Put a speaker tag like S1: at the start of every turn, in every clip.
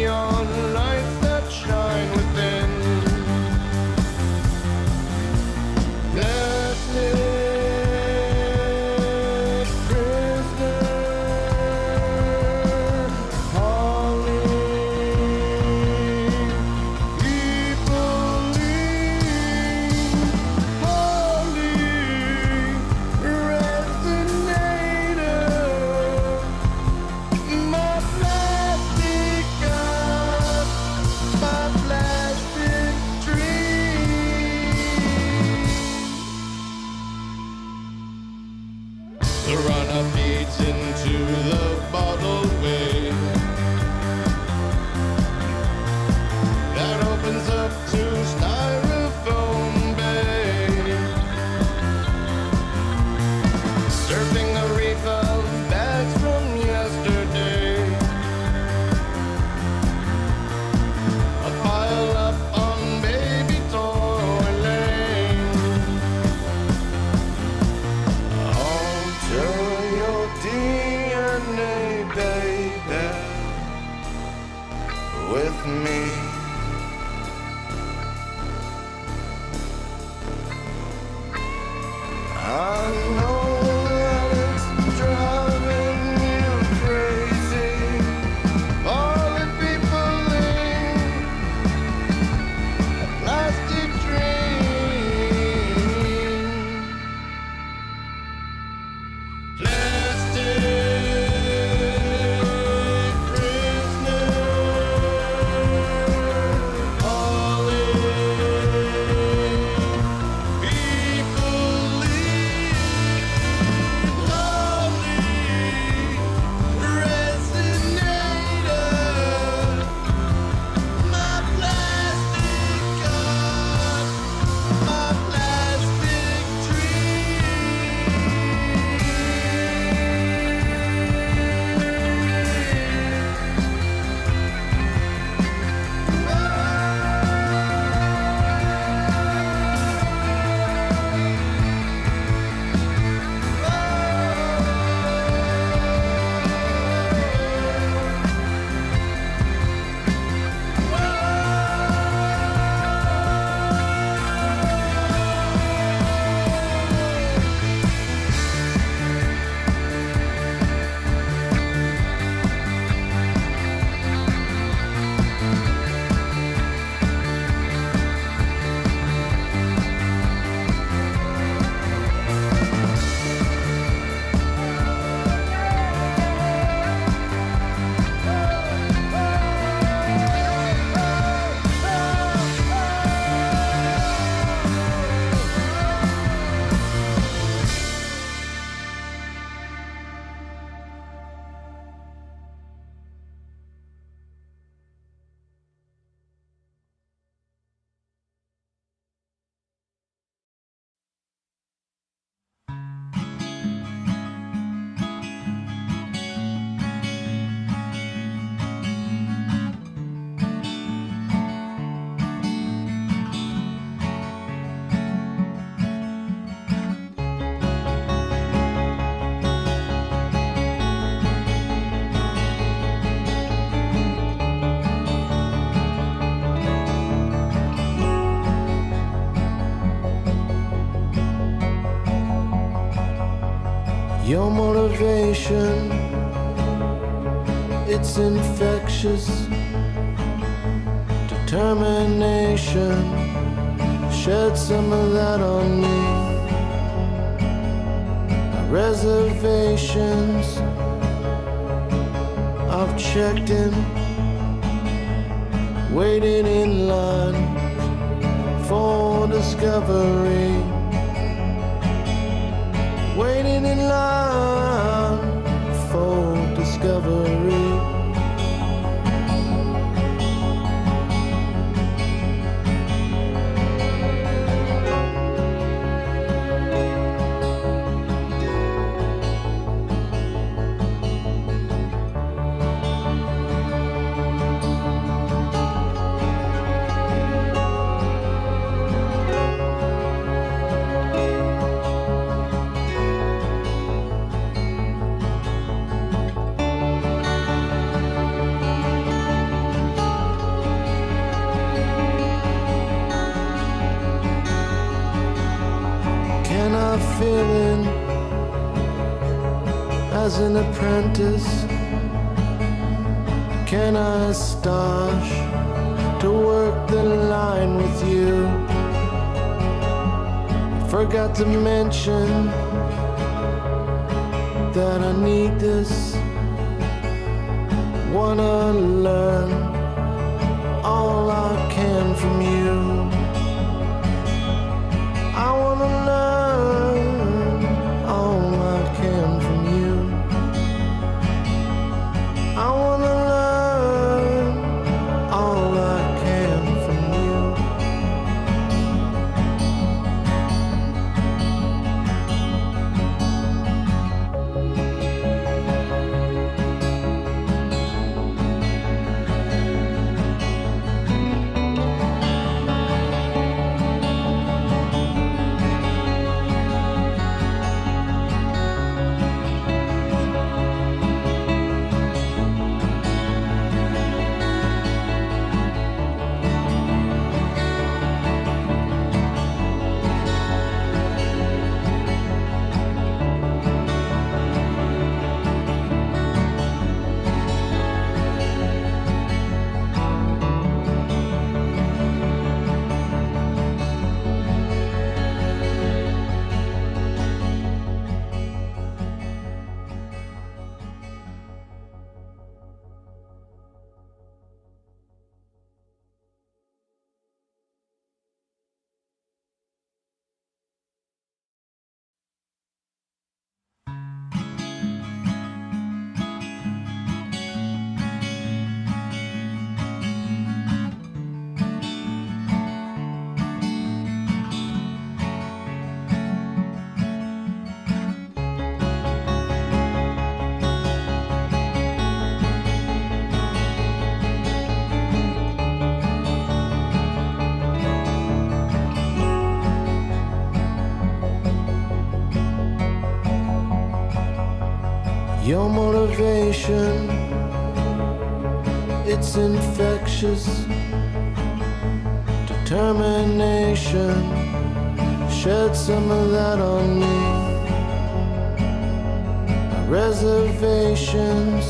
S1: neon lights that shine within. Blessed prisoner, holy peopling, holy resonator. My plastic cup, my plastic dream. The runner feeds into the bottled way that opens up to styrofoam bay, surfing a reef of bags from yesterday. A pile up on baby toy lane. Alter your DNA, baby, with me. I know that it's driving you crazy. All the people in a plastic dream. Plastic prisoner, holy people live, lovely resonator. My plastic cup, my plastic Your motivation, it's infectious. Determination, shed some of that on me. Reservations, I've checked in, waiting in line for discovery. Waiting in line for discovery. feeling as an apprentice? Can I start to work the line with you? Forgot to mention that I need this. Wanna learn all I can from you. I wanna learn all I can from you. I wanna learn all I can from you. Your motivation, it's infectious. Determination, shed some of that on me. Reservations,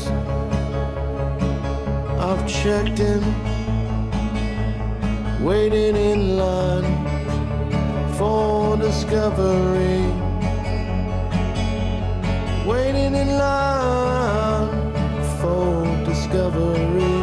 S1: I've checked in, waiting in line for discovery. Waiting in line for discovery.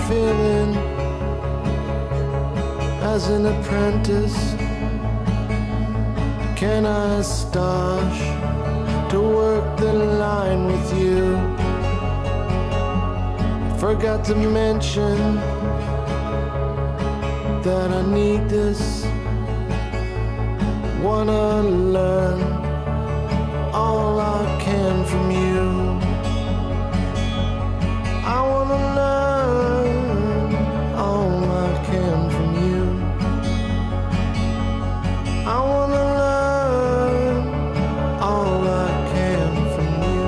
S1: Feeling as an apprentice, can I start to work the line with you? Forgot to mention that I need this. Wanna learn all I can from you. I wanna learn all I can from you. I wanna learn all I can from you.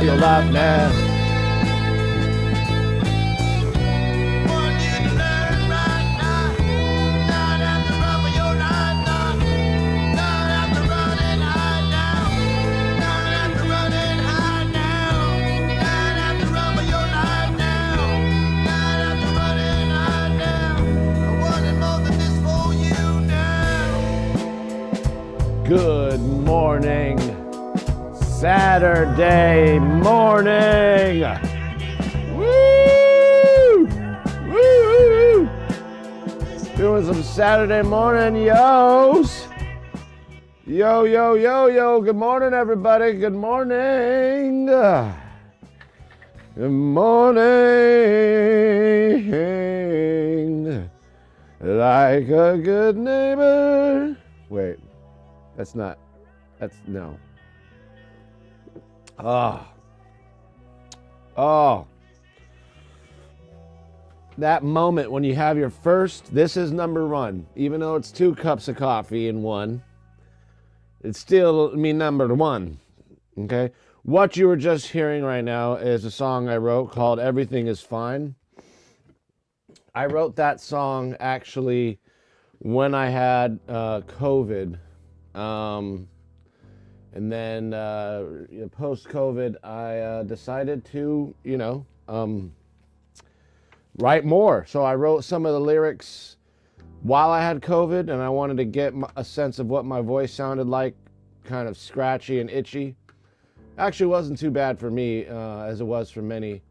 S2: your life now. Good morning, Saturday morning. Woo! Woo! Doing some Saturday morning yos. Yo, yo, yo, yo. Good morning, everybody. Good morning. Good morning. Like a good neighbor. Wait. No. Oh. That moment when you have your first, this is number one. Even though it's 2 cups of coffee in one, it's still number one. Okay? What you were just hearing right now is a song I wrote called Everything Is Fine. I wrote that song actually when I had COVID. And then post-COVID, I decided to, write more. So I wrote some of the lyrics while I had COVID, and I wanted to get a sense of what my voice sounded like, kind of scratchy and itchy. Actually, wasn't too bad for me, as it was for many.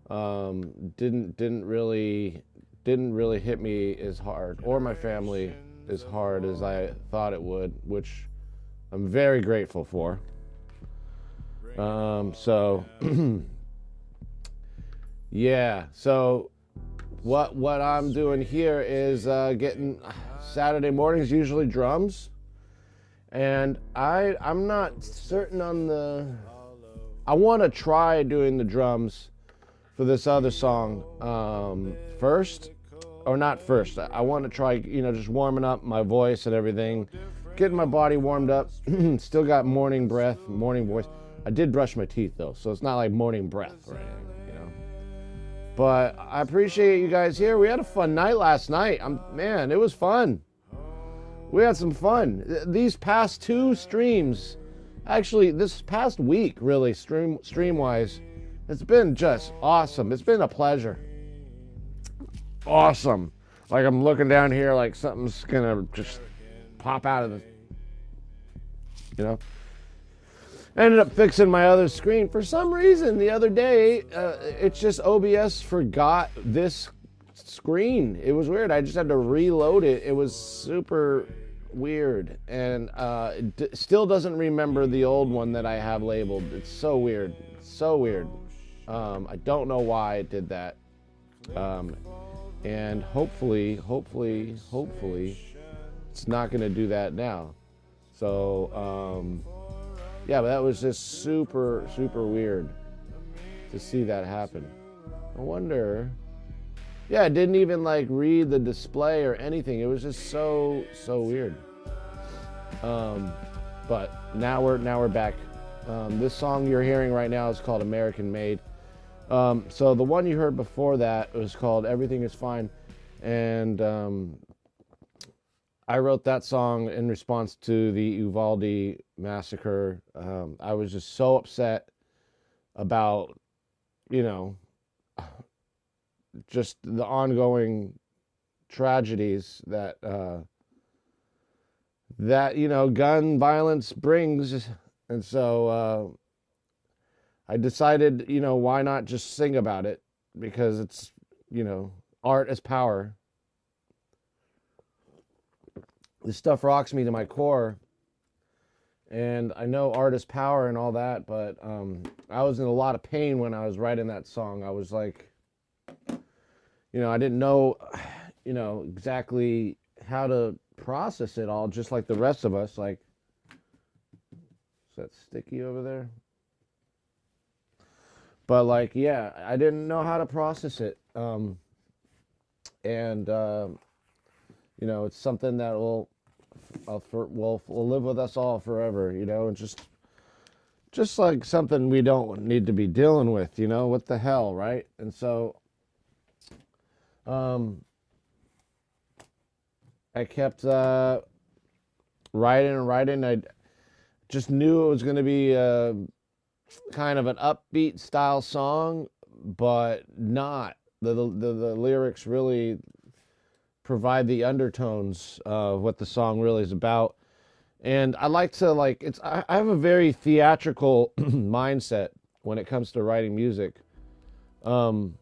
S2: Didn't really hit me as hard, or my family as hard as I thought it would, which I'm very grateful for. Yeah. So what I'm doing here is getting Saturday mornings, usually drums, and I'm not certain on I want to try doing the drums for this other song first, or not first. I want to try, just warming up my voice and everything, getting my body warmed up. Still got morning voice. I did brush my teeth though, so it's not like morning breath or anything, But I appreciate you guys here. We had a fun night last night. Man, it was fun. We had some fun. These past 2 streams, actually this past week, really, stream-wise, it's been just awesome. It's been a pleasure. Awesome. Like I'm looking down here like something's gonna just pop out of the, I ended up fixing my other screen. For some reason, the other day, it's just OBS forgot this screen. It was weird. I just had to reload it. It was super weird. And it still doesn't remember the old one that I have labeled. It's so weird. So weird. I don't know why it did that. And hopefully, it's not going to do that now. So, yeah, but that was just super, super weird to see that happen. I wonder. Yeah, it didn't even read the display or anything. It was just so weird. But now we're back. This song you're hearing right now is called American Made. So the one you heard before that was called Everything Is Fine, and I wrote that song in response to the Uvalde massacre. I was just so upset about, just the ongoing tragedies that gun violence brings. And so I decided, why not just sing about it? Because it's, art is power. This stuff rocks me to my core. And I know art is power and all that, but I was in a lot of pain when I was writing that song. I was like, I didn't know, exactly how to process it all, just like the rest of us. Is that sticky over there? But yeah, I didn't know how to process it. It's something that will live with us all forever, and just just like something we don't need to be dealing with, you know, what the hell, right? And so I kept writing and writing. I just knew it was going to be kind of an upbeat style song, but not. The lyrics really provide the undertones of what the song really is about. And I like to I have a very theatrical mindset when it comes to writing music. So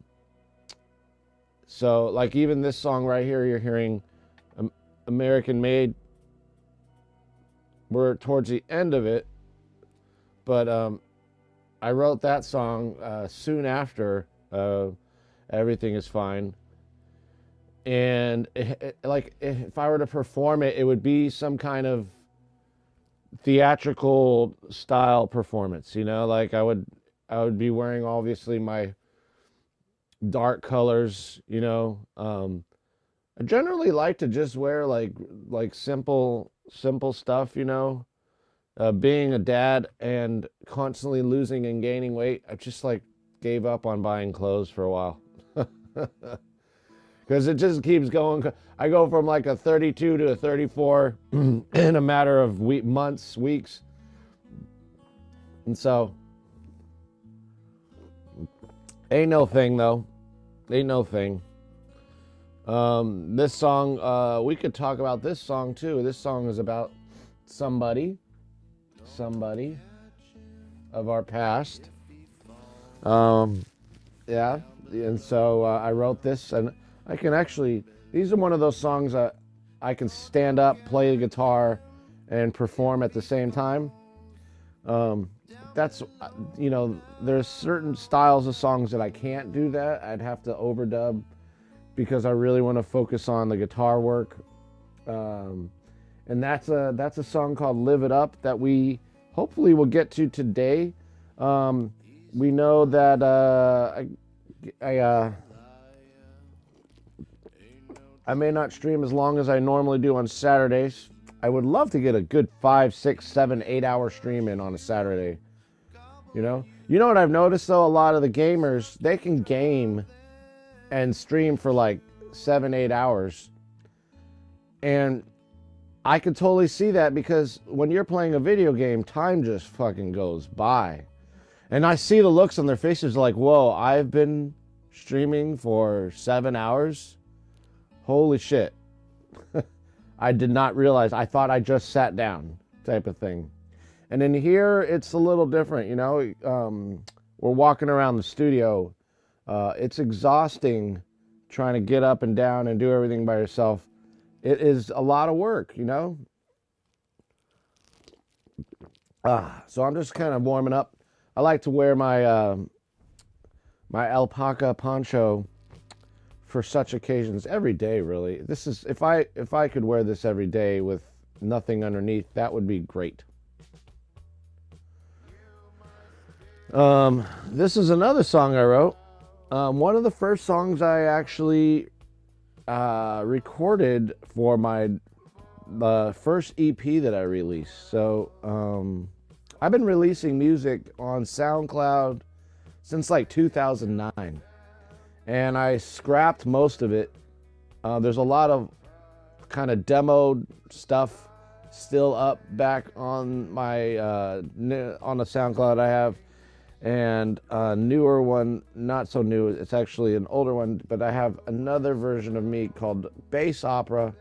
S2: like even this song right here, you're hearing American Made. We're towards the end of it, but I wrote that song soon after Everything Is Fine. And like if I were to perform it, it would be some kind of theatrical style performance, you know, like I would be wearing obviously my dark colors, you know. I generally like to just wear like simple stuff, you know. Being a dad and constantly losing and gaining weight, I just like gave up on buying clothes for a while. Because it just keeps going. I go from like a 32 to a 34 in a matter of months, weeks. And so, ain't no thing though. Ain't no thing. This song, we could talk about this song too. This song is about somebody of our past. Yeah, and so I wrote this, and I can actually, these are one of those songs that I can stand up, play the guitar, and perform at the same time. That's, you know, there's certain styles of songs that I can't do that. I'd have to overdub because I really want to focus on the guitar work. And that's a song called Live It Up that we hopefully will get to today. We know that I may not stream as long as I normally do on Saturdays. I would love to get a good 5, 6, 7, 8 hour stream in on a Saturday. You know what I've noticed though? A lot of the gamers, they can game and stream for like 7, 8 hours. And I could totally see that because when you're playing a video game, time just fucking goes by. And I see the looks on their faces like, whoa, I've been streaming for 7 hours? Holy shit. I did not realize. I thought I just sat down type of thing. And in here, it's a little different, you know. We're walking around the studio. It's exhausting trying to get up and down and do everything by yourself. It is a lot of work, you know. So I'm just kind of warming up. I like to wear my my alpaca poncho for such occasions every day, really. This is if I could wear this every day with nothing underneath, that would be great. This is another song I wrote. One of the first songs I actually recorded for my first EP that I released. So I've been releasing music on SoundCloud since like 2009. And I scrapped most of it. There's a lot of kind of demoed stuff still up back on my on the SoundCloud I have, and a newer one, not so new. It's actually an older one, but I have another version of me called Bass Opera,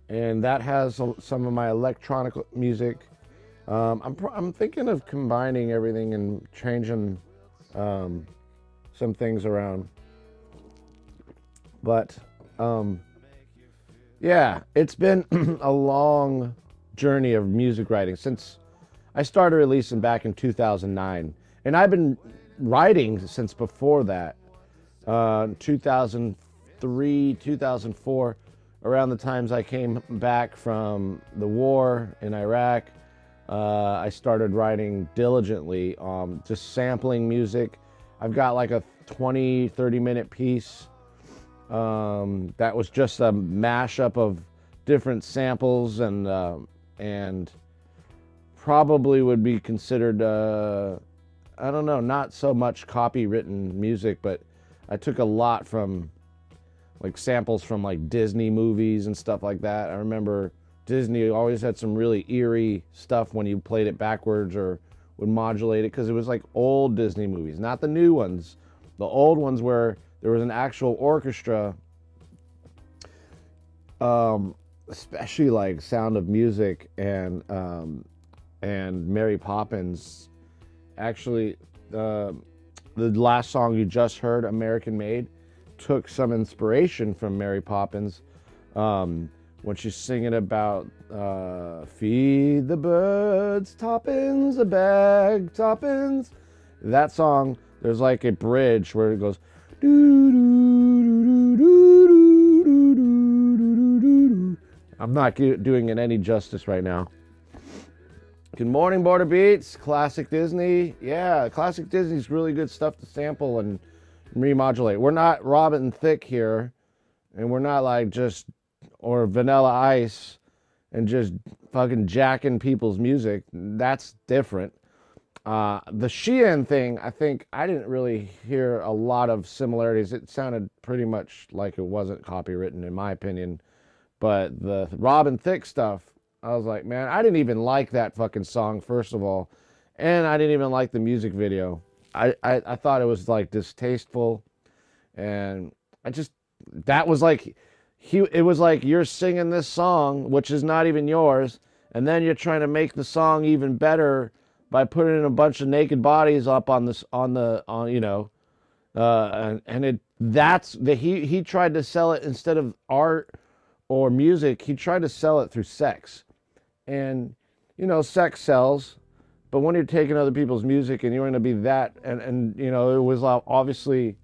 S2: and that has some of my electronic music. I'm thinking of combining everything and changing some things around, but yeah, it's been a long journey of music writing since I started releasing back in 2009, and I've been writing since before that. 2003, 2004, around the times I came back from the war in Iraq, I started writing diligently, just sampling music. I've got like a 20, 30-minute piece that was just a mashup of different samples and probably would be considered, I don't know, not so much copywritten music, but I took a lot from like samples from like Disney movies and stuff like that. I remember Disney always had some really eerie stuff when you played it backwards or would modulate it, because it was like old Disney movies, not the new ones, the old ones where there was an actual orchestra, especially like Sound of Music and Mary Poppins. Actually, the last song you just heard, American Made, took some inspiration from Mary Poppins, when she's singing about feed the birds, toppins, a bag, toppins. That song, there's like a bridge where it goes doo doo doo doo doo doo doo doo doo. I'm not doing it any justice right now. Good morning, Border Beats. Classic Disney. Yeah, classic Disney's really good stuff to sample and remodulate. We're not Robin Thicke here, and we're not like just, or Vanilla Ice and just fucking jacking people's music. That's different. The Sheehan thing, I think I didn't really hear a lot of similarities. It sounded pretty much like it wasn't copywritten, in my opinion. But the Robin Thicke stuff, I was like, man, I didn't even like that fucking song, first of all. And I didn't even like the music video. I thought it was like distasteful. And that was like, it was like you're singing this song, which is not even yours. And then you're trying to make the song even better by putting in a bunch of naked bodies up on this, he tried to sell it instead of art or music. He tried to sell it through sex. And, sex sells, but when you're taking other people's music and you're going to be that, and it was obviously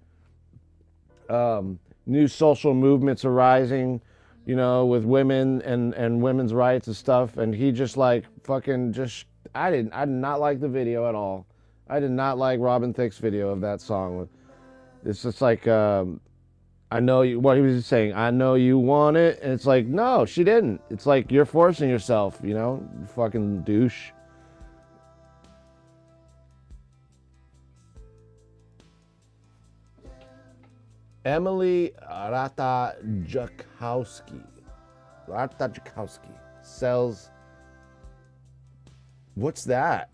S2: new social movements arising, with women and women's rights and stuff, and he just like fucking just, I did not like the video at all. I did not like Robin Thicke's video of that song. It's just like, I know you, what he was saying, I know you want it. And it's like, no, she didn't. It's like, you're forcing yourself, you fucking douche. Emily Ratajkowski sells, what's that?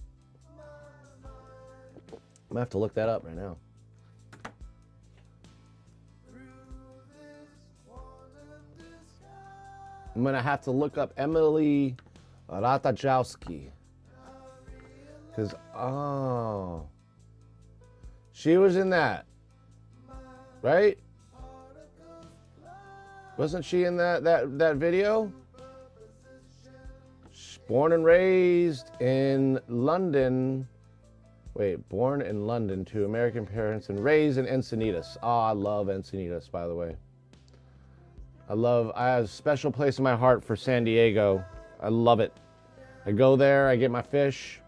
S2: I'm gonna have to look that up right now. I'm gonna have to look up Emily Ratajkowski, because she was in that, right? Wasn't she in that video? Born and raised in London. Wait, born in London to American parents and raised in Encinitas. Oh, I love Encinitas, by the way. I have a special place in my heart for San Diego. I love it. I go there, I get my fish.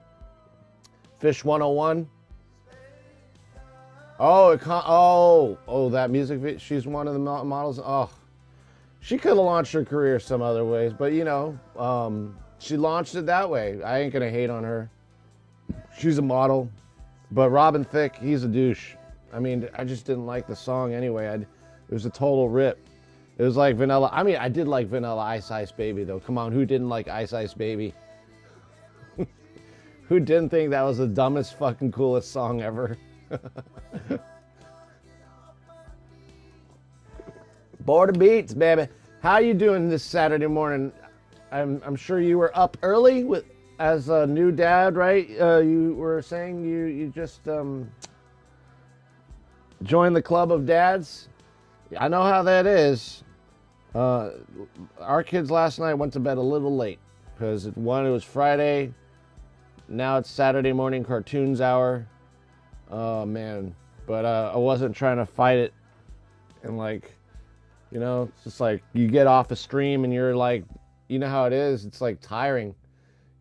S2: Fish 101. Oh, that music video. She's one of the models. Oh, she could have launched her career some other ways, but she launched it that way. I ain't gonna hate on her. She's a model. But Robin Thicke, he's a douche. I mean, I just didn't like the song anyway. It was a total rip. It was like Vanilla. I mean, I did like Vanilla Ice Baby, though. Come on, who didn't like Ice Baby? Who didn't think that was the dumbest fucking coolest song ever? Border Beats, baby. How you doing this Saturday morning? I'm sure you were up early as a new dad, right? You were saying you just joined the club of dads. I know how that is. Our kids last night went to bed a little late because it was Friday. Now it's Saturday morning cartoons hour. Oh man, but I wasn't trying to fight it. And it's just like you get off a stream and you're like, you know how it is. It's like tiring.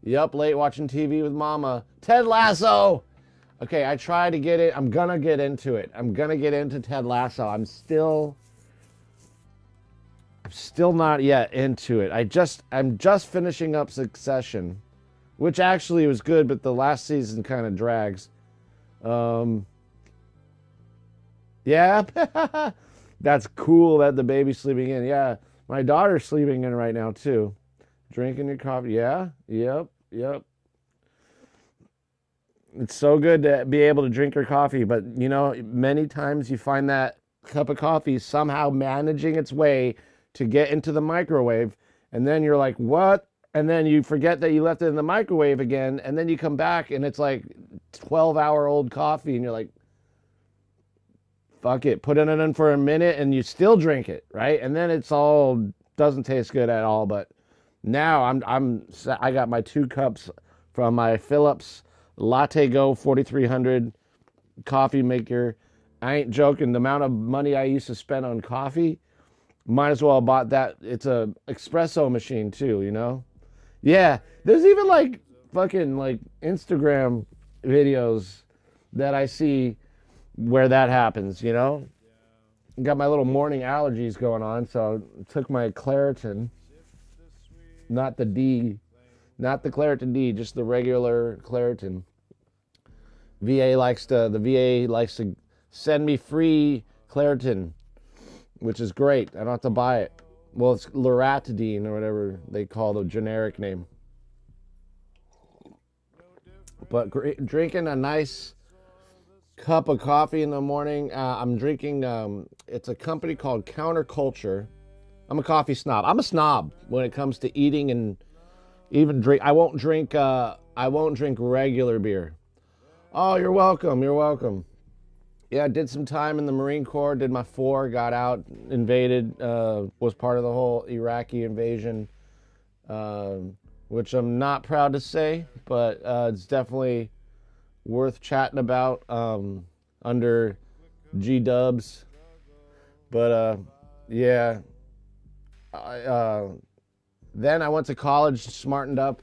S2: You up late watching TV with mama. Ted Lasso. Okay, I tried to get it. I'm gonna get into it. I'm gonna get into Ted Lasso. I'm still not yet into it. I'm just finishing up Succession. which actually was good, but the last season kind of drags. Yeah, that's cool that the baby's sleeping in. Yeah, my daughter's sleeping in right now too. Drinking your coffee. Yeah, yep, yep. It's so good to be able to drink your coffee, but you know, many times you find that cup of coffee somehow managing its way to get into the microwave, and then you're like, what? And then you forget that you left it in the microwave again, and then you come back and it's like 12-hour-old coffee, and you're like, fuck it, put it in for a minute, and you still drink it, right? And then it's all doesn't taste good at all. But now I got my 2 cups from my Philips Latte Go 4300 coffee maker. I ain't joking. The amount of money I used to spend on coffee, might as well have bought that. It's a espresso machine too, you know? Yeah, there's even like fucking like Instagram videos that I see where that happens, you know? Got my little morning allergies going on, so I took my Claritin, not the D, not the Claritin D, just the regular Claritin. The VA likes to send me free Claritin, which is great. I don't have to buy it. Well, it's Loratadine or whatever they call the generic name. But drinking a nice cup of coffee in the morning. I'm drinking, it's a company called Counterculture. I'm a coffee snob. I'm a snob when it comes to eating and even drink. I won't drink regular beer. Oh, you're welcome. You're welcome. Yeah, I did some time in the Marine Corps, did my 4, got out, invaded, was part of the whole Iraqi invasion, which I'm not proud to say, but it's definitely worth chatting about under G-dubs. But yeah, then I went to college, smartened up,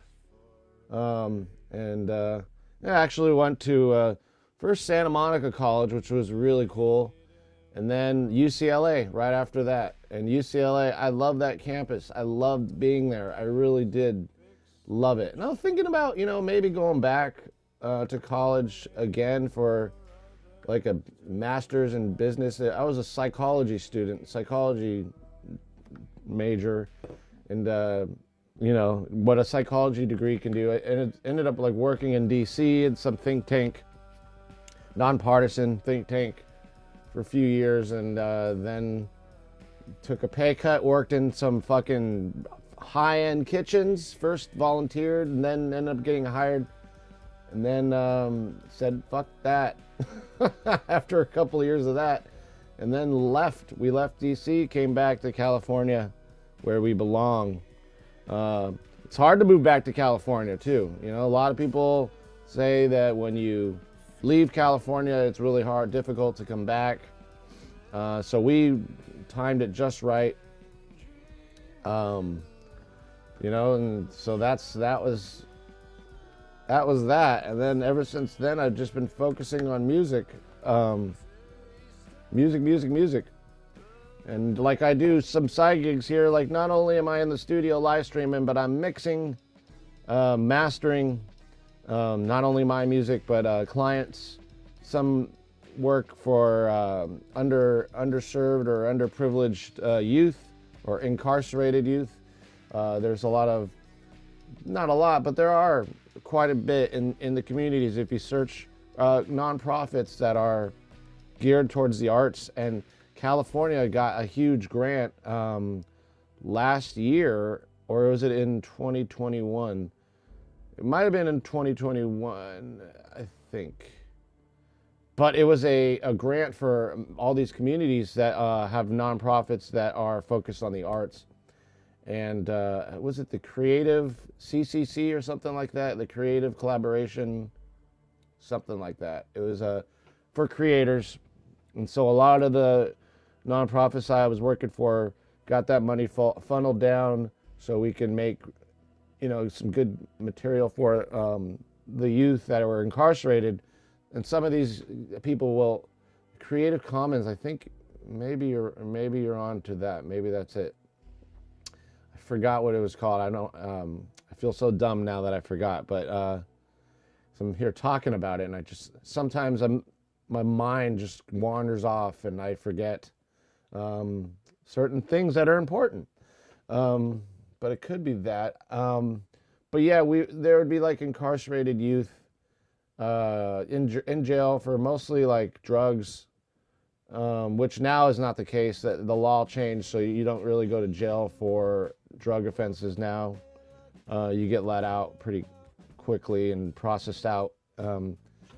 S2: and I actually went to first Santa Monica College, which was really cool, and then UCLA right after that. And UCLA, I love that campus. I loved being there. I really did love it. And I was thinking about, maybe going back to college again for like a master's in business. I was a psychology major, and what a psychology degree can do. And it ended up like working in DC in some think tank, nonpartisan think tank for a few years, and then took a pay cut, worked in some fucking high-end kitchens, first volunteered and then ended up getting hired, and then said fuck that after a couple of years of that, and then we left DC, came back to California where we belong. It's hard to move back to California too. A lot of people say that when you leave California, it's really difficult to come back. So we timed it just right. And so that was that. And then ever since then, I've just been focusing on music. Music. And like I do some side gigs here, like not only am I in the studio live streaming, but I'm mixing, mastering, not only my music, but clients, some work for underserved or underprivileged youth or incarcerated youth. There's not a lot, but there are quite a bit in the communities if you search nonprofits that are geared towards the arts. And California got a huge grant last year, or was it in 2021? It might have been in 2021, I think. But it was a grant for all these communities that have nonprofits that are focused on the arts. And was it the Creative CCC or something like that? The Creative Collaboration, something like that. It was for creators. And so a lot of the nonprofits I was working for got that money funneled down so we can make some good material for the youth that were incarcerated. And some of these people will Creative Commons, I think maybe you're on to that. Maybe that's it. I forgot what it was called. I feel so dumb now that I forgot, but so I'm here talking about it, and I just sometimes my mind just wanders off, and I forget certain things that are important. But it could be that. But yeah, there would be like incarcerated youth in jail for mostly like drugs, which now is not the case. That the law changed, so you don't really go to jail for drug offenses now. You get let out pretty quickly and processed out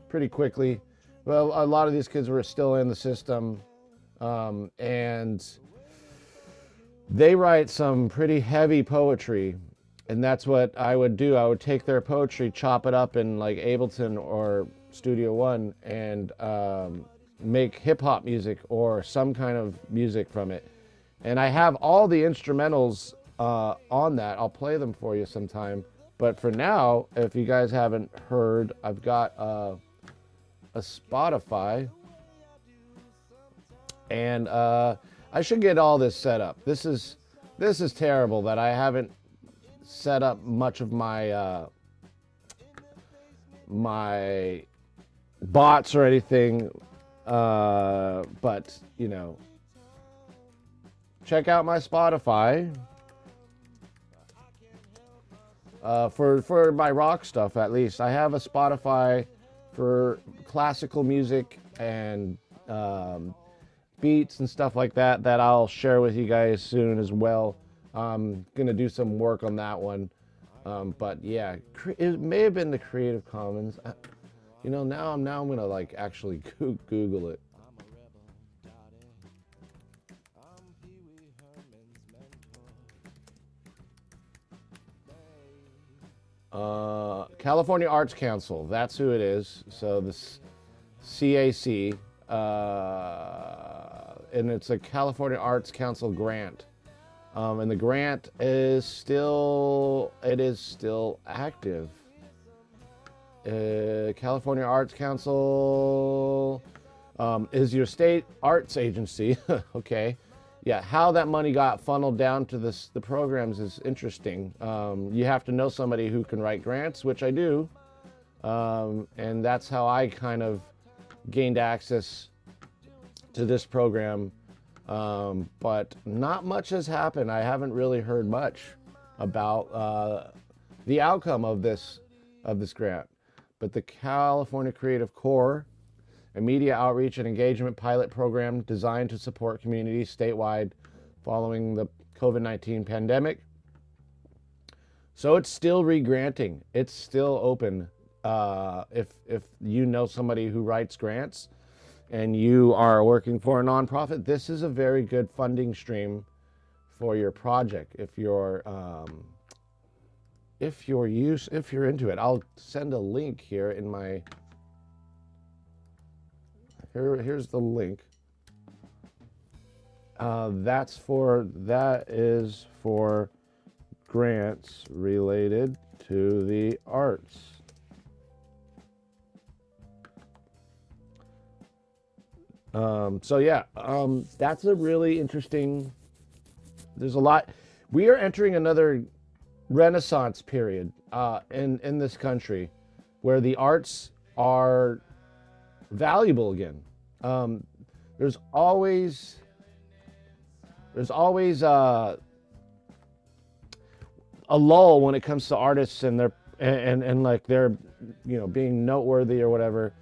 S2: pretty quickly. Well, a lot of these kids were still in the system, and they write some pretty heavy poetry, and that's what I would do. I would take their poetry, chop it up in like Ableton or Studio One, and make hip hop music or some kind of music from it. And I have all the instrumentals on that. I'll play them for you sometime. But for now, if you guys haven't heard, I've got a Spotify, and I should get all this set up. This is terrible that I haven't set up much of my my bots or anything. But you know, check out my Spotify for my rock stuff. At least I have a Spotify for classical music and beats and stuff like that I'll share with you guys soon as well. I'm gonna do some work on that one, but yeah, it may have been the Creative Commons. You know, now I'm gonna like actually Google it. California Arts Council, that's who it is. So this CAC, and it's a California Arts Council grant, and the grant is still active. California Arts Council is your state arts agency. Okay, yeah. How that money got funneled down to the programs is interesting. You have to know somebody who can write grants, which I do, and that's how I kind of gained access to this program. But not much has happened. I haven't really heard much about the outcome of this grant. But the California Creative Corps, a media outreach and engagement pilot program designed to support communities statewide following the COVID-19 pandemic. So it's still re-granting. It's still open. If you know somebody who writes grants and you are working for a nonprofit, this is a very good funding stream for your project. If you're into it. I'll send a link here in my. Here's the link. That is for grants related to the arts. So yeah, that's a really interesting. There's a lot. We are entering another Renaissance period in this country, where the arts are valuable again. There's always a lull when it comes to artists and their and like they're being noteworthy or whatever.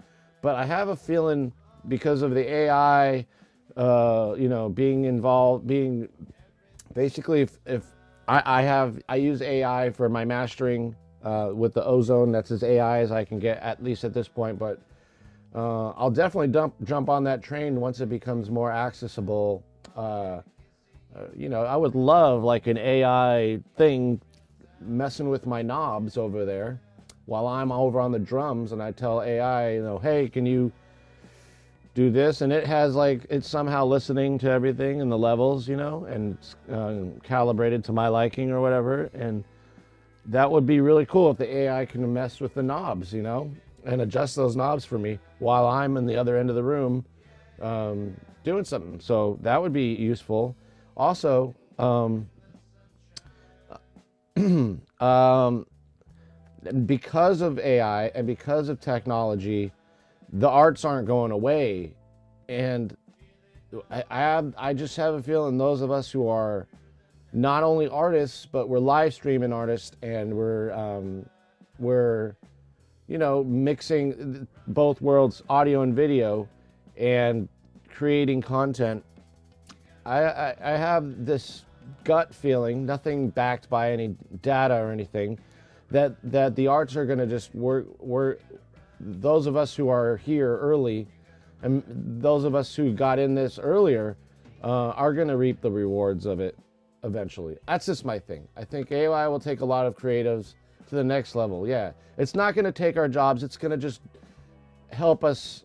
S2: But I have a feeling because of the AI, being involved, being basically if I use AI for my mastering with the Ozone. That's as AI as I can get, at least at this point. But I'll definitely jump on that train once it becomes more accessible. I would love like an AI thing messing with my knobs over there while I'm over on the drums, and I tell AI, hey, can you do this? And it has it's somehow listening to everything and the levels, and it's calibrated to my liking or whatever. And that would be really cool if the AI can mess with the knobs, and adjust those knobs for me while I'm in the other end of the room doing something. So that would be useful. Also, Um, because of AI and because of technology, the arts aren't going away. And I just have a feeling those of us who are not only artists, but we're live streaming artists, and we're mixing both worlds, audio and video, and creating content. I have this gut feeling, nothing backed by any data or anything, that the arts are going to just work. Those of us who are here early, and those of us who got in this earlier, are going to reap the rewards of it eventually. That's just my thing. I think AI will take a lot of creatives to the next level. Yeah, it's not going to take our jobs. It's going to just help us,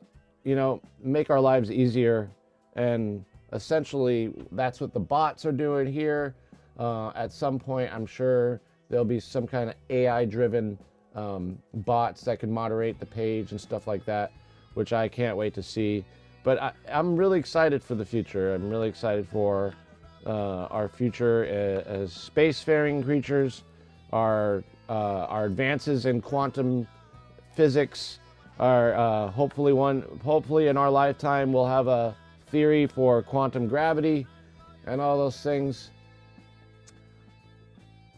S2: make our lives easier. And essentially, that's what the bots are doing here. At some point, I'm sure there'll be some kind of AI-driven bots that can moderate the page and stuff like that, which I can't wait to see. But I'm really excited for the future. I'm really excited for our future as spacefaring creatures, our advances in quantum physics. Hopefully in our lifetime we'll have a theory for quantum gravity and all those things.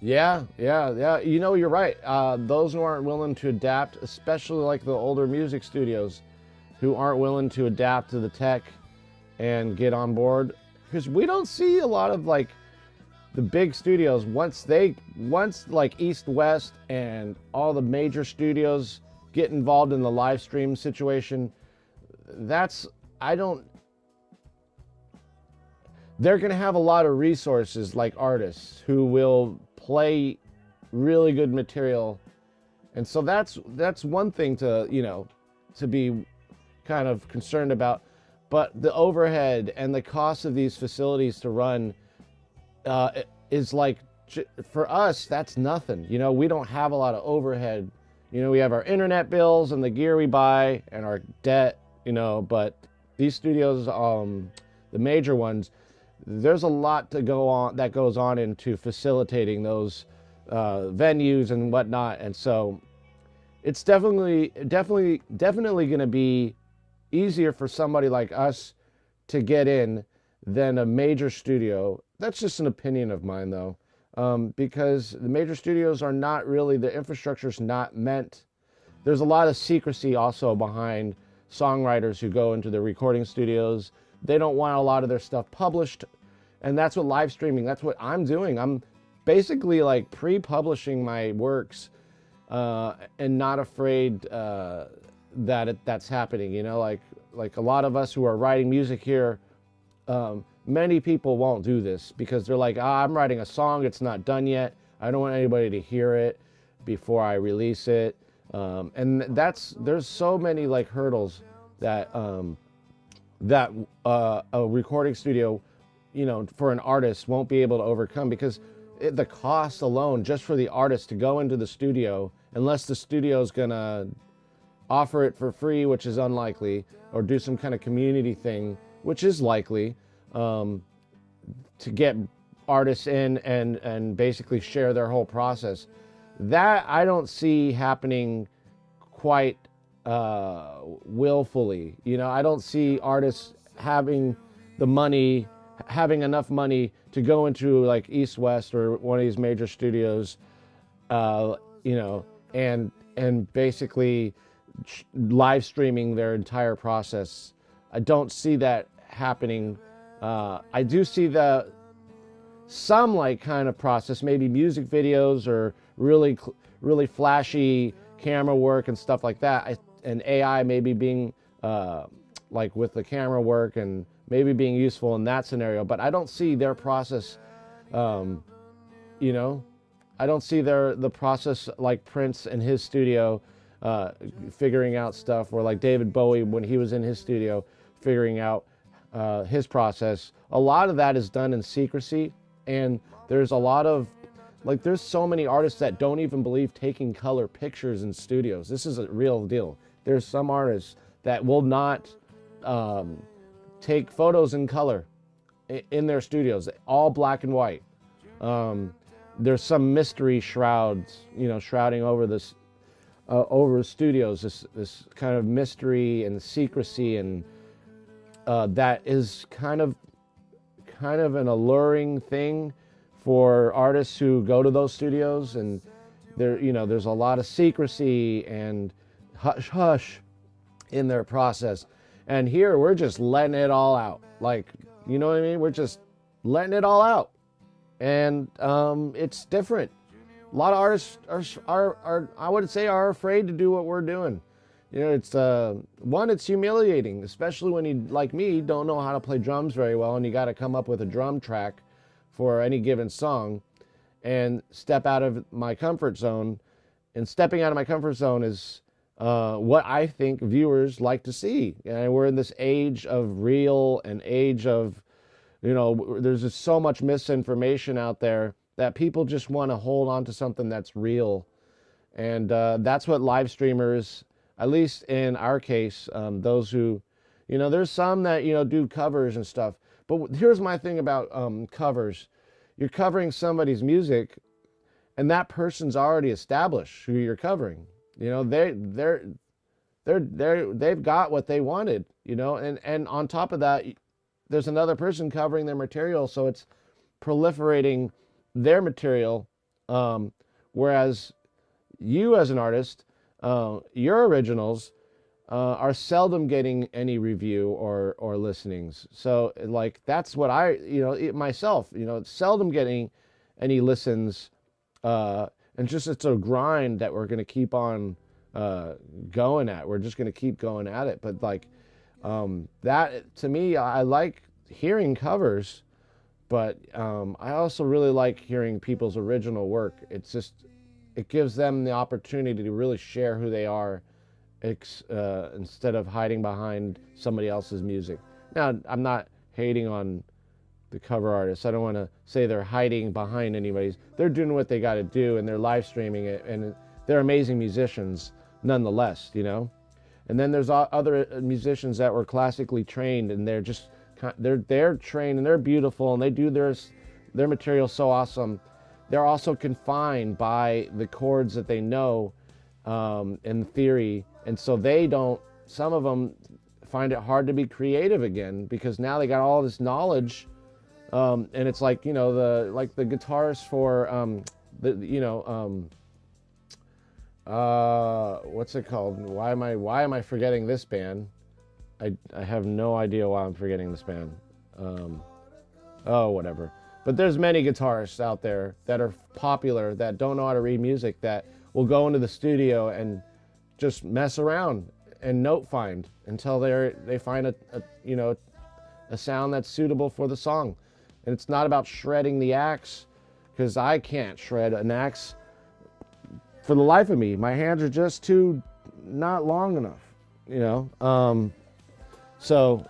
S2: Yeah. You're right. Those who aren't willing to adapt, especially like the older music studios, who aren't willing to adapt to the tech and get on board, because we don't see a lot of like the big studios once like East West and all the major studios get involved in the live stream situation. They're going to have a lot of resources like artists who will play really good material. And so that's one thing to be kind of concerned about. But the overhead and the cost of these facilities to run is like, for us, that's nothing. We don't have a lot of overhead. We have our internet bills and the gear we buy and our debt, but these studios, the major ones, there's a lot that goes on into facilitating those venues and whatnot. And so it's definitely going to be easier for somebody like us to get in than a major studio. That's just an opinion of mine, though, because the major studios are not really, the infrastructure's not meant. There's a lot of secrecy also behind songwriters who go into the recording studios. They don't want a lot of their stuff published, and that's what live streaming, that's what I'm doing. I'm basically like pre-publishing my works and not afraid that's happening. Like a lot of us who are writing music here, many people won't do this because they're like, I'm writing a song, it's not done yet. I don't want anybody to hear it before I release it. And there's so many like hurdles that a recording studio, for an artist won't be able to overcome, because the cost alone just for the artist to go into the studio, unless the studio's gonna offer it for free, which is unlikely, or do some kind of community thing, which is likely, to get artists in and basically share their whole process. That I don't see happening quite willfully. I don't see artists having enough money to go into like East West or one of these major studios, and basically live streaming their entire process. I don't see that happening. I do see some like kind of process, maybe music videos or really flashy camera work and stuff like that. And AI maybe being like with the camera work and maybe being useful in that scenario. But I don't see their process, I don't see the process like Prince in his studio figuring out stuff, or like David Bowie when he was in his studio figuring out his process. A lot of that is done in secrecy, and there's a lot of there's so many artists that don't even believe taking color pictures in studios. This is a real deal. There's some artists that will not take photos in color in their studios, all black and white. there's some mystery shrouding over this, over studios, this kind of mystery and secrecy, and that is kind of an alluring thing for artists who go to those studios. And there's a lot of secrecy and hush hush in their process. And here we're just letting it all out. Like, you know what I mean? We're just letting it all out. And it's different. A lot of artists are I would say are afraid to do what we're doing. It's it's humiliating, especially when you, like me, don't know how to play drums very well, and you got to come up with a drum track for any given song and step out of my comfort zone. And stepping out of my comfort zone is what I think viewers like to see. And we're in this age of real and age of, there's just so much misinformation out there that people just want to hold on to something that's real. And that's what live streamers, at least in our case, those who, there's some that, do covers and stuff. But here's my thing about covers. You're covering somebody's music, and that person's already established who you're covering. They've got what they wanted, and on top of that, there's another person covering their material, so it's proliferating their material, whereas you as an artist, your originals are seldom getting any review or listenings. So like that's what I myself seldom getting any listens, and just it's a grind that we're going to keep on going at. We're just going to keep going at it. But like that to me, I like hearing covers. But I also really like hearing people's original work. It gives them the opportunity to really share who they are, instead of hiding behind somebody else's music. Now, I'm not hating on the cover artists. I don't want to say they're hiding behind anybody's. They're doing what they got to do, and they're live streaming it, and they're amazing musicians nonetheless, And then there's other musicians that were classically trained, and they're trained and they're beautiful, and they do their material so awesome. They're also confined by the chords that they know in theory, and so some of them find it hard to be creative again, because now they got all this knowledge, and it's like the guitarist for what's it called? Why am I forgetting this band? I have no idea why I'm forgetting this band. Whatever. But there's many guitarists out there that are popular that don't know how to read music, that will go into the studio and just mess around and note find until they find a sound that's suitable for the song. And it's not about shredding the axe, because I can't shred an axe for the life of me. My hands are just too not long enough, So,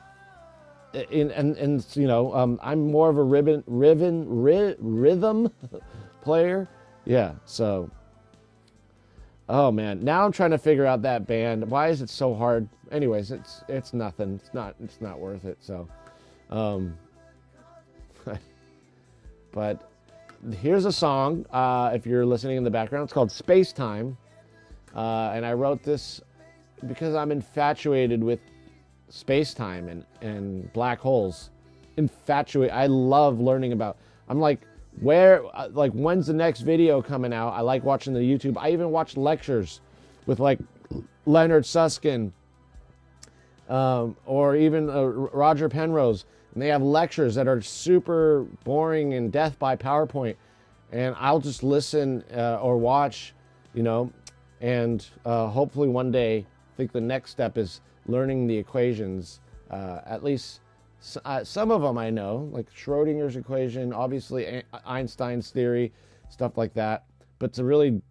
S2: I'm more of a rhythm player. Yeah, so. Oh man, now I'm trying to figure out that band. Why is it so hard? Anyways, it's nothing. It's not worth it. So, but here's a song. If you're listening in the background, it's called Space Time, and I wrote this because I'm infatuated with space-time and black holes. I love learning about. I'm like, when's the next video coming out? I like watching the YouTube. I even watch lectures with like Leonard Susskind, or even Roger Penrose, and they have lectures that are super boring and death by PowerPoint, and I'll just listen or watch, and hopefully one day, I think the next step is learning the equations, at least some of them I know, like Schrodinger's equation, obviously Einstein's theory, stuff like that. But to really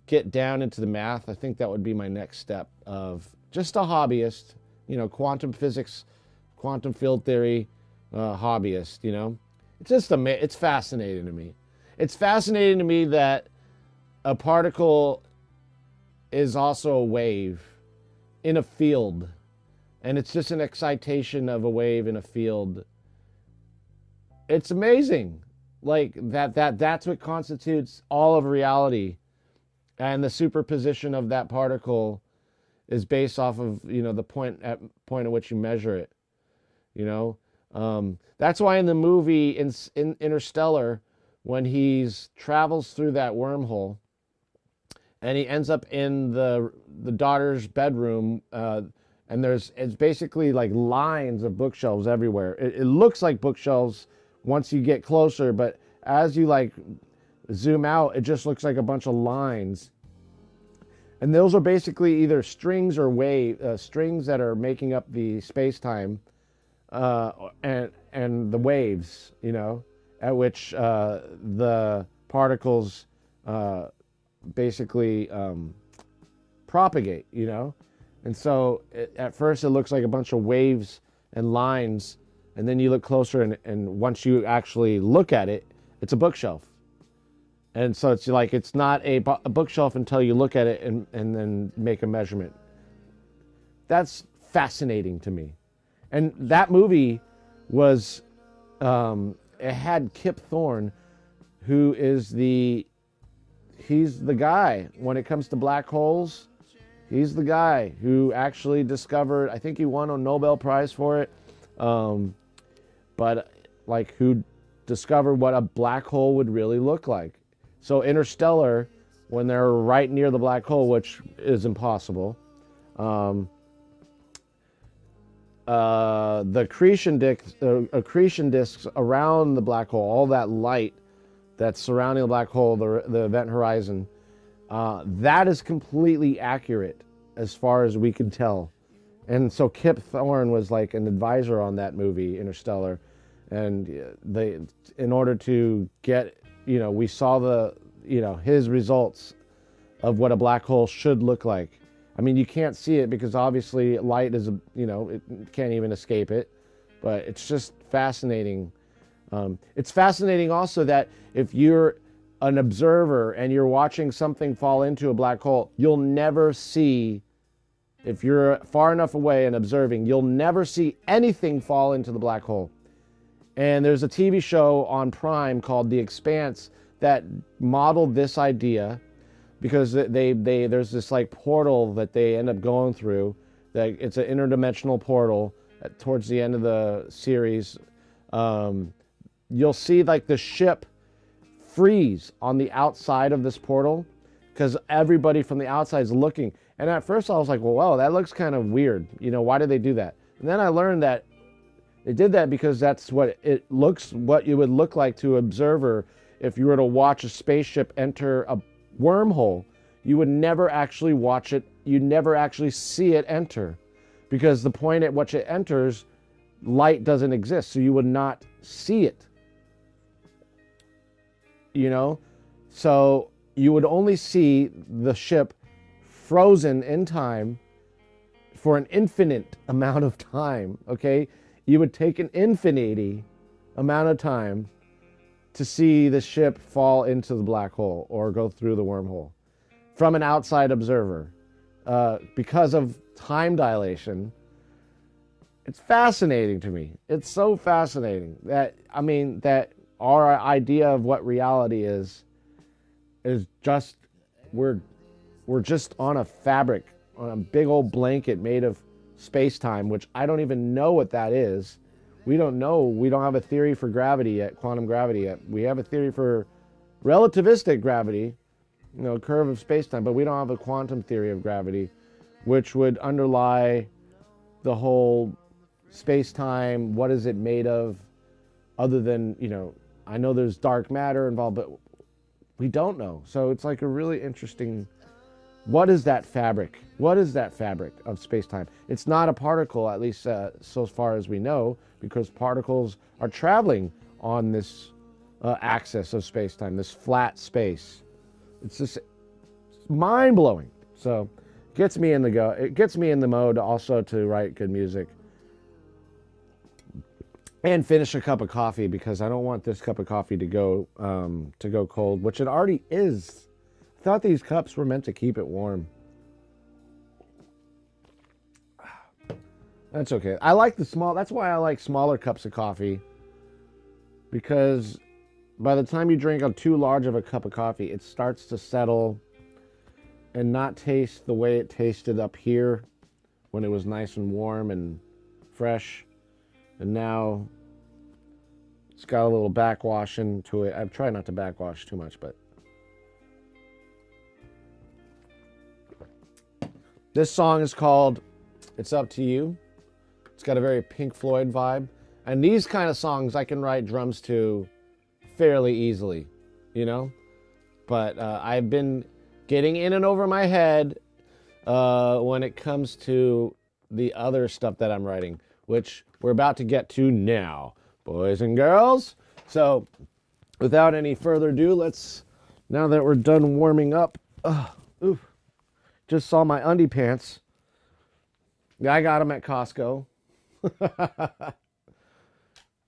S2: get down into the math, I think that would be my next step of just a hobbyist, quantum physics, quantum field theory, hobbyist, It's just it's fascinating to me. It's fascinating to me that a particle is also a wave in a field, and it's just an excitation of a wave in a field. It's amazing. like that's what constitutes all of reality, and the superposition of that particle is based off of, the point at which you measure it. You know, that's why in the movie in Interstellar, when he's travels through that wormhole, and he ends up in the daughter's bedroom, and it's basically like lines of bookshelves everywhere. It looks like bookshelves once you get closer, but as you like zoom out, it just looks like a bunch of lines. And those are basically either strings or strings that are making up the space time, and the waves, at which the particles basically propagate, And so at first it looks like a bunch of waves and lines, and then you look closer, and once you actually look at it, it's a bookshelf. And so it's like it's not a bookshelf until you look at it and then make a measurement. That's fascinating to me. And that movie was, it had Kip Thorne, who is he's the guy when it comes to black holes. He's the guy who actually discovered, I think he won a Nobel Prize for it, but like who discovered what a black hole would really look like. So Interstellar, when they're right near the black hole, which is impossible, the accretion disks around the black hole, all that light that's surrounding the black hole, the event horizon, that is completely accurate as far as we can tell. And so Kip Thorne was like an advisor on that movie, Interstellar. And in order to get, we saw his results of what a black hole should look like. I mean, you can't see it because obviously light is, it can't even escape it, but it's just fascinating. It's fascinating also that if you're an observer and you're watching something fall into a black hole, you'll never see, if you're far enough away and observing, you'll never see anything fall into the black hole. And there's a TV show on Prime called The Expanse that modeled this idea, because there's this like portal that they end up going through, that it's an interdimensional portal towards the end of the series. You'll see like the ship freeze on the outside of this portal because everybody from the outside is looking. And at first I was like, well, wow, that looks kind of weird. Why did they do that? And then I learned that they did that because that's what it looks, what you would look like to an observer if you were to watch a spaceship enter a wormhole. You would never actually watch it. You never actually see it enter, because the point at which it enters, light doesn't exist. So you would not see it. So you would only see the ship frozen in time for an infinite amount of time. Okay. You would take an infinity amount of time to see the ship fall into the black hole or go through the wormhole from an outside observer, because of time dilation. It's fascinating to me. It's so fascinating that our idea of what reality is just, we're just on a fabric, on a big old blanket made of space-time, which I don't even know what that is. We don't know. We don't have a theory for gravity yet, quantum gravity yet. We have a theory for relativistic gravity, curve of space-time, but we don't have a quantum theory of gravity, which would underlie the whole space-time. What is it made of, other than, I know there's dark matter involved, but we don't know. So it's like a really interesting, what is that fabric? What is that fabric of space-time? It's not a particle, at least so far as we know, because particles are traveling on this axis of space-time, this flat space. It's just mind-blowing. So it gets me in the mode also to write good music. And finish a cup of coffee, because I don't want this cup of coffee to go cold, which it already is. I thought these cups were meant to keep it warm. That's okay. I like that's why I like smaller cups of coffee, because by the time you drink a too large of a cup of coffee, it starts to settle and not taste the way it tasted up here when it was nice and warm and fresh. And now it's got a little backwash into it. I've tried not to backwash too much, but this song is called It's Up to You. It's got a very Pink Floyd vibe. And these kind of songs I can write drums to fairly easily, you know? But I've been getting in and over my head when it comes to the other stuff that I'm writing, which we're about to get to now, boys and girls. So without any further ado, let's, now that we're done warming up, just saw my undie pants. I got them at Costco.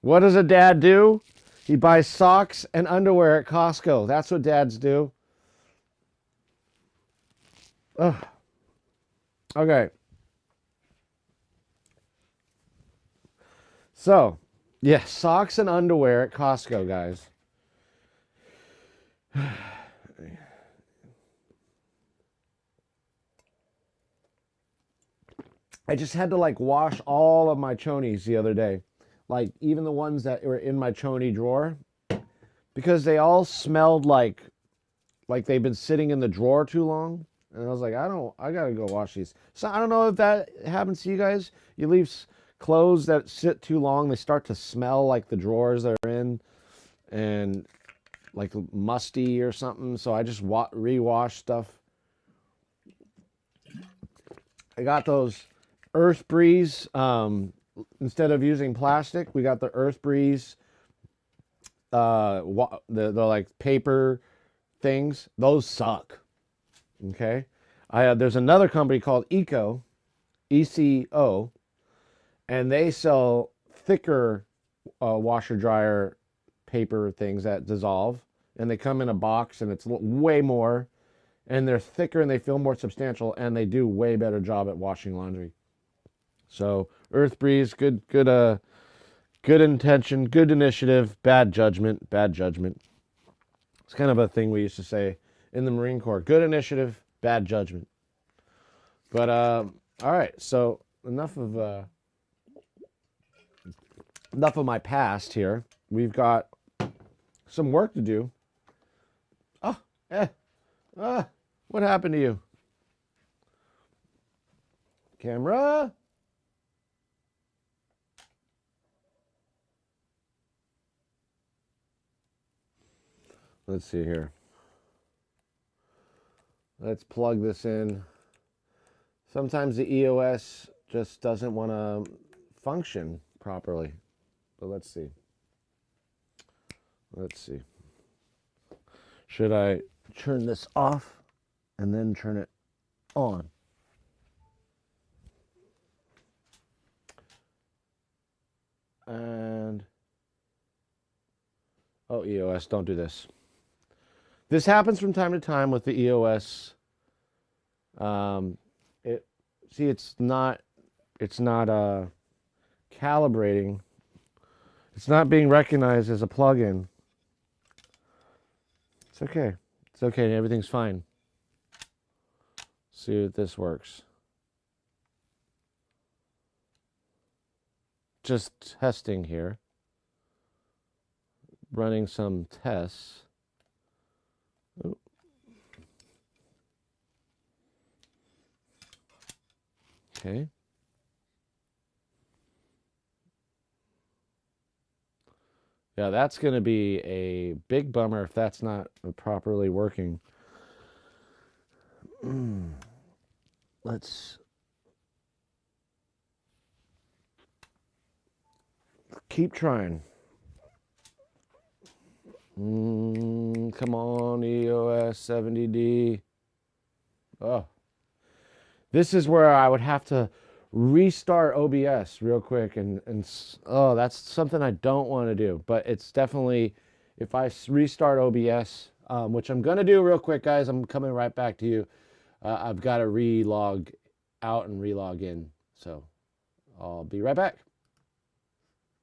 S2: What does a dad do? He buys socks and underwear at Costco. That's what dads do. Ugh. Okay. So, yeah, socks and underwear at Costco, guys. I just had to like wash all of my chonies the other day. Like even the ones that were in my choni drawer, because they all smelled like they've been sitting in the drawer too long. And I was like, I gotta go wash these. So I don't know if that happens to you guys. You leave clothes that sit too long, they start to smell like the drawers they're in, and like musty or something. So I just rewash stuff. I got those Earth Breeze. Instead of using plastic, we got the Earth Breeze. The like paper things. Those suck. Okay, there's another company called Eco, ECO, and they sell thicker washer dryer paper things that dissolve, and they come in a box, and it's way more, and they're thicker and they feel more substantial, and they do way better job at washing laundry. So Earth Breeze, good intention, good initiative, bad judgment. It's kind of a thing we used to say in the Marine Corps. Good initiative, bad judgment. But all right, so enough of my past here. We've got some work to do. What happened to you? Camera? Let's see here. Let's plug this in. Sometimes the EOS just doesn't want to function properly. But let's see. Should I turn this off and then turn it on? And oh, EOS, don't do this. This happens from time to time with the EOS. It's not calibrating. It's not being recognized as a plugin. It's okay. It's okay. Everything's fine. See if this works. Just testing here. Running some tests. Oh. Okay. Yeah, that's going to be a big bummer if that's not properly working. Let's keep trying. Come on, EOS 70D. Oh. This is where I would have to restart OBS real quick, and oh, that's something I don't want to do. But it's definitely, if I restart OBS, which I'm gonna do real quick, guys, I'm coming right back to you. I've got to relog out and relog in, so I'll be right back.